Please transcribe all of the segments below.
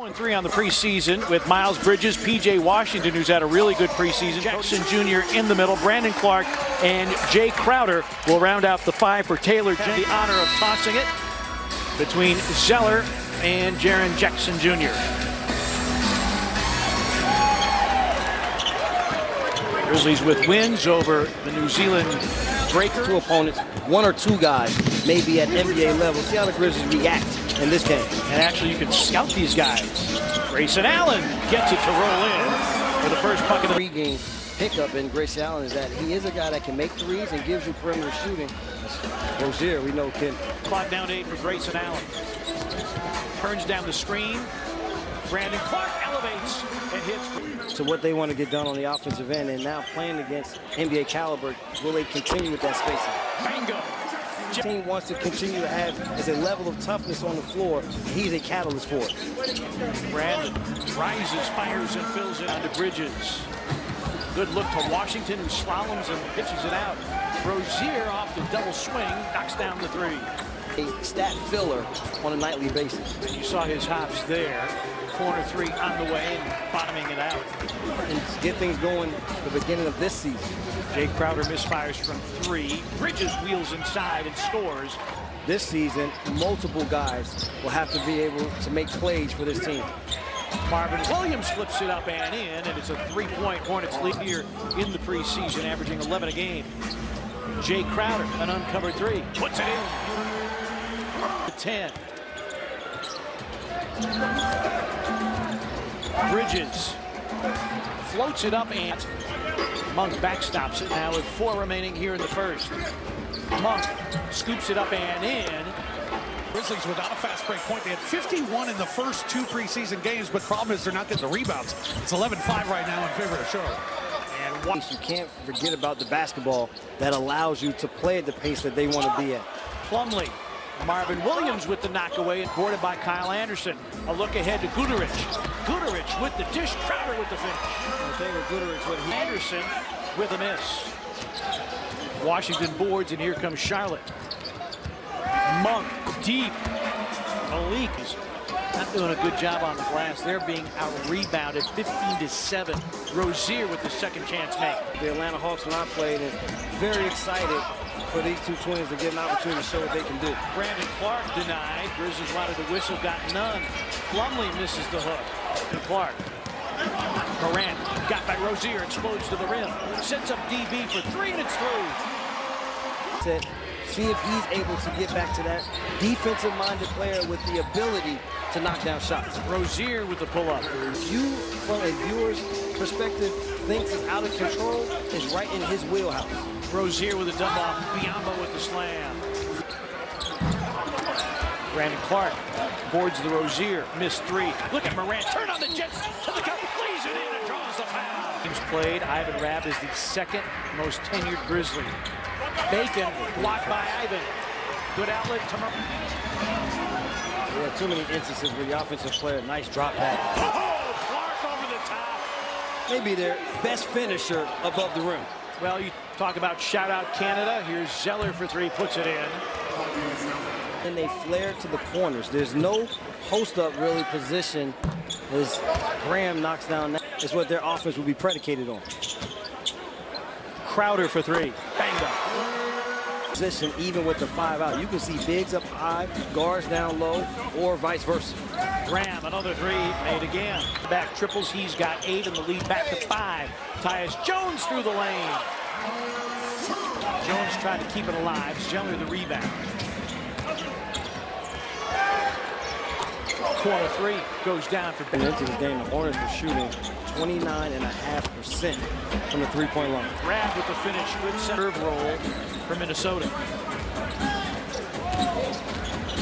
0-3 on the preseason with Miles Bridges, P.J. Washington, who's had a really good preseason. Jackson Jr. in the middle. Brandon Clark and Jay Crowder will round out the five for Taylor. The honor of tossing it between Zeller and Jaren Jackson Jr. Grizzlies with wins over the New Zealand Breakers. Two opponents, one or two guys, maybe at NBA level. See how the Grizzlies react in this game. And actually, you can scout these guys. Grayson Allen gets it to roll in for the first puck of the pregame pickup in Grayson Allen is that he is a guy that can make threes and gives you perimeter shooting. Rozier, we know, can. Clock down to 8 for Grayson Allen. Turns down the screen. Brandon Clark elevates and hits. So what they want to get done on the offensive end, and now playing against NBA caliber, will they continue with that spacing? Bingo. The team wants to continue to have as a level of toughness on the floor. He's a catalyst for it. Brandon rises, fires, and fills it onto Bridges. Good look to Washington, who slaloms and pitches it out. Rozier off the double swing, knocks down the three. A stat filler on a nightly basis. And you saw his hops there. Corner three on the way and bottoming it out. And to get things going at the beginning of this season. Jay Crowder misfires from three. Bridges wheels inside and scores. This season, multiple guys will have to be able to make plays for this team. Marvin Williams flips it up and in, and it's a three-point Hornets lead here in the preseason, averaging 11 a game. Jay Crowder, an uncovered three, puts it in. 10. Bridges floats it up, and Monk backstops it now with 4 remaining here in the first. Monk scoops it up and in. Grizzlies without a fast break point. They had 51 in the first 2 preseason games, but problem is they're not getting the rebounds. It's 11-5 right now in favor of Charlotte. And you can't forget about the basketball that allows you to play at the pace that they want to be at. Plumlee. Marvin Williams with the knockaway, boarded by Kyle Anderson. A look ahead to Guterich. Guterich with the dish, Crowder with the finish. The thing with Guterich, what he... Anderson with a miss. Washington boards, and here comes Charlotte. Monk deep. Malik is not doing a good job on the glass. They're being out-rebounded 15-7. Rozier with the second chance make. The Atlanta Hawks, when I played, and very excited for these two twins to get an opportunity to show what they can do. Brandon Clark denied. Grizzlies wanted the whistle, got none. Plumlee misses the hook. And Clark. Morant got by Rozier, explodes to the rim. Sets up DB for 3, and it's through. See if he's able to get back to that defensive-minded player with the ability to knock down shots. Rozier with the pull-up. You, from a viewer's perspective, thinks it's out of control, is right in his wheelhouse. Rozier with a dump off. Biombo with the slam. Brandon Clark boards the Rozier. Missed 3. Look at Morant. Turn on the Jets to the cup. Lays it in and draws the foul. Games played. Ivan Rabb is the second most tenured Grizzly. Bacon blocked by Ivan. Good outlet to There are too many instances where the offensive player, nice drop back. Oh, Clark over the top. Maybe their best finisher above the rim. Well, you talk about shout out Canada. Here's Zeller for 3, puts it in. And they flare to the corners. There's no post-up really position as Graham knocks down. That is what their offense will be predicated on. Crowder for 3. Bang up. Position, even with the 5 out. You can see bigs up high, guards down low, or vice versa. Graham, another 3, made again. Back triples, he's got 8 in the lead, back to 5. Tyus Jones through the lane. Jones tried to keep it alive. Zeller the rebound. Corner 3 goes down for And into this game, the Hornets were shooting 29.5% from the 3-point line. Rabb with the finish, good serve roll for Minnesota.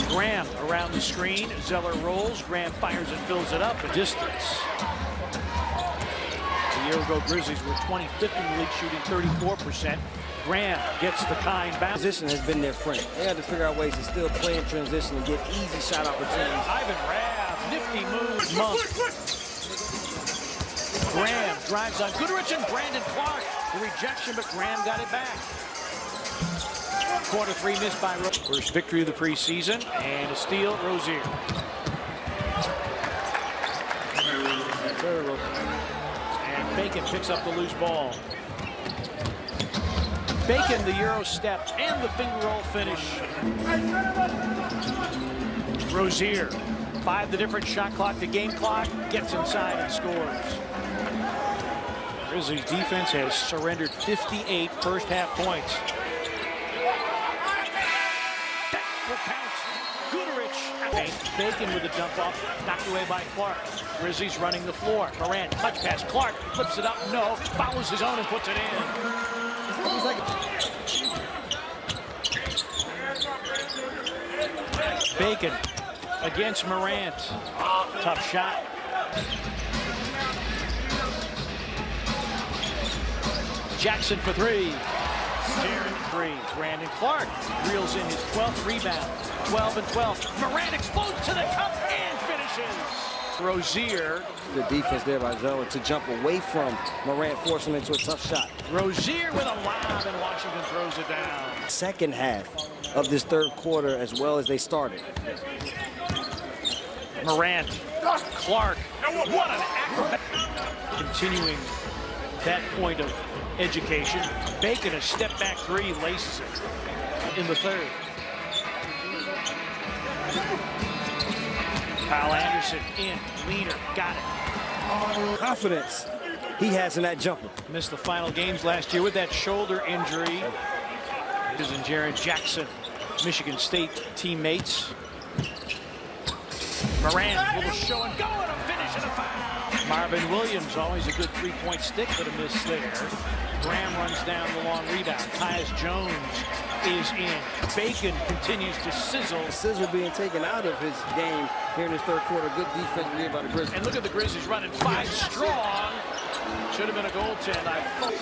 Graham around the screen. Zeller rolls. Graham fires and fills it up. A distance. A year ago, Grizzlies were 25th in the league, shooting 34%. Graham gets the kind bounce. Transition has been their friend. They had to figure out ways to still play in transition and get easy shot opportunities. Ivan Rabb, nifty move. Monk. Graham drives on Guterich and Brandon Clark. The rejection, but Graham got it back. Quarter 3 missed by Rozier. First victory of the preseason, and a steal, Rozier. Bacon picks up the loose ball. Bacon, the Euro step and the finger roll finish. Rozier, 5 the different shot clock to game clock, gets inside and scores. Grizzlies defense has surrendered 58 first half points. That will count. Goodrich. Bacon with a jump off, knocked away by Clark. Grizzlies running the floor. Morant, touch pass. Clark flips it up. No, follows his own and puts it in. Bacon against Morant. Tough shot. Jackson for 3. Darren 3. Brandon Clark reels in his 12th rebound. 12 and 12. Morant explodes to the cup and finishes. Rozier. Good defense there by Zeller to jump away from Morant, force him into a tough shot. Rozier with a lob, and Washington throws it down. Second half of this third quarter as well as they started. Morant, Clark, what an acrobat. Continuing that point of education. Bacon, a step back 3, laces it in the third. Kyle Anderson in, leaner, got it. Confidence he has in that jumper. Missed the final games last year with that shoulder injury. His and Jaren Jackson, Michigan State teammates. Morant, little show and go, and a finish and a foul. Marvin Williams, always a good three-point stick, but a miss there. Graham runs down the long rebound. Tyus Jones is in. Bacon continues to sizzle. The sizzle being taken out of his game here in this third quarter. Good defense here by the Grizzlies. And look at the Grizzlies running 5 strong. Should have been a goaltend, I thought.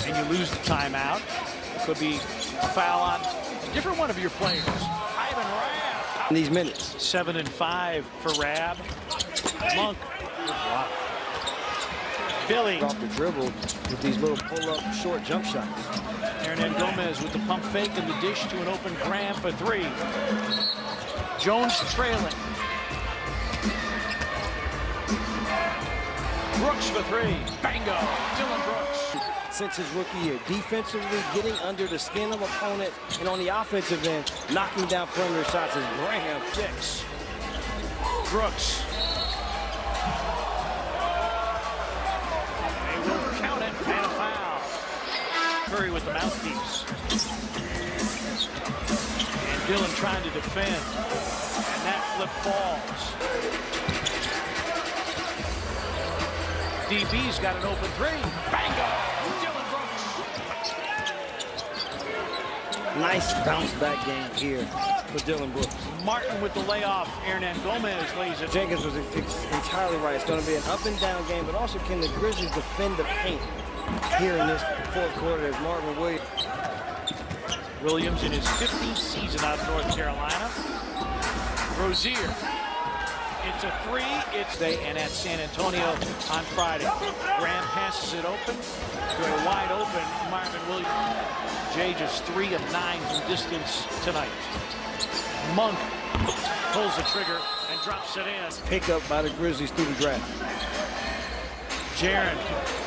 And you lose the timeout. Could be a foul on a different one of your players. Ivan Rabb. In these minutes. 7 and 5 for Rabb. Monk. Wow. Billy. Off the dribble with these little pull-up short jump shots. Hernan Gomez with the pump fake and the dish to an open Graham for 3. Jones trailing. Brooks for 3. Bango. Dylan Brooks. Since his rookie year, defensively getting under the skin of opponent, and on the offensive end, knocking down perimeter shots is Graham. 6. Brooks. They will count it and a foul. Curry with the mouthpiece. And Dylan trying to defend. And that flip falls. DB's got an open 3. Bango! Dylan Brooks. Nice bounce back game here for Dylan Brooks. Martin with the layoff. Hernan Gomez lays it. Jenkins was entirely right. It's going to be an up and down game, but also can the Grizzlies defend the paint here in this fourth quarter as Marvin Williams. Williams in his 15th season out of North Carolina. Rozier. It's a 3. It's they and at San Antonio on Friday. Graham passes it open to a wide open Marvin Williams. Jay just 3 of 9 from distance tonight. Monk pulls the trigger and drops it in. Pick up by the Grizzlies through the draft. Jaren,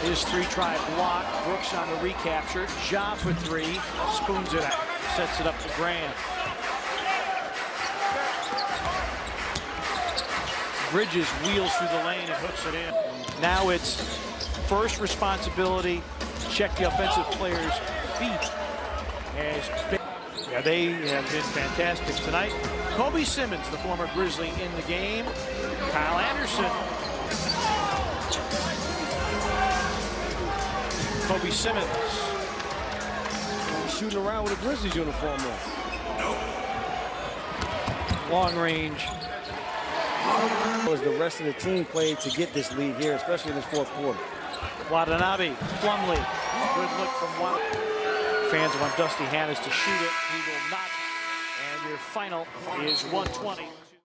his 3-try block. Brooks on the recapture. Ja for 3. Spoons it out. Sets it up to Graham. Bridges wheels through the lane and hooks it in. Now it's first responsibility. Check the offensive players' feet. They have been fantastic tonight. Kobe Simmons, the former Grizzly, in the game. Kyle Anderson. Kobe Simmons. Shooting around with a Grizzlies uniform on. Long range. As the rest of the team played to get this lead here, especially in this fourth quarter. Watanabe, Plumlee, good look from one. Fans want Dusty Hannes to shoot it. He will not. And your final is 120.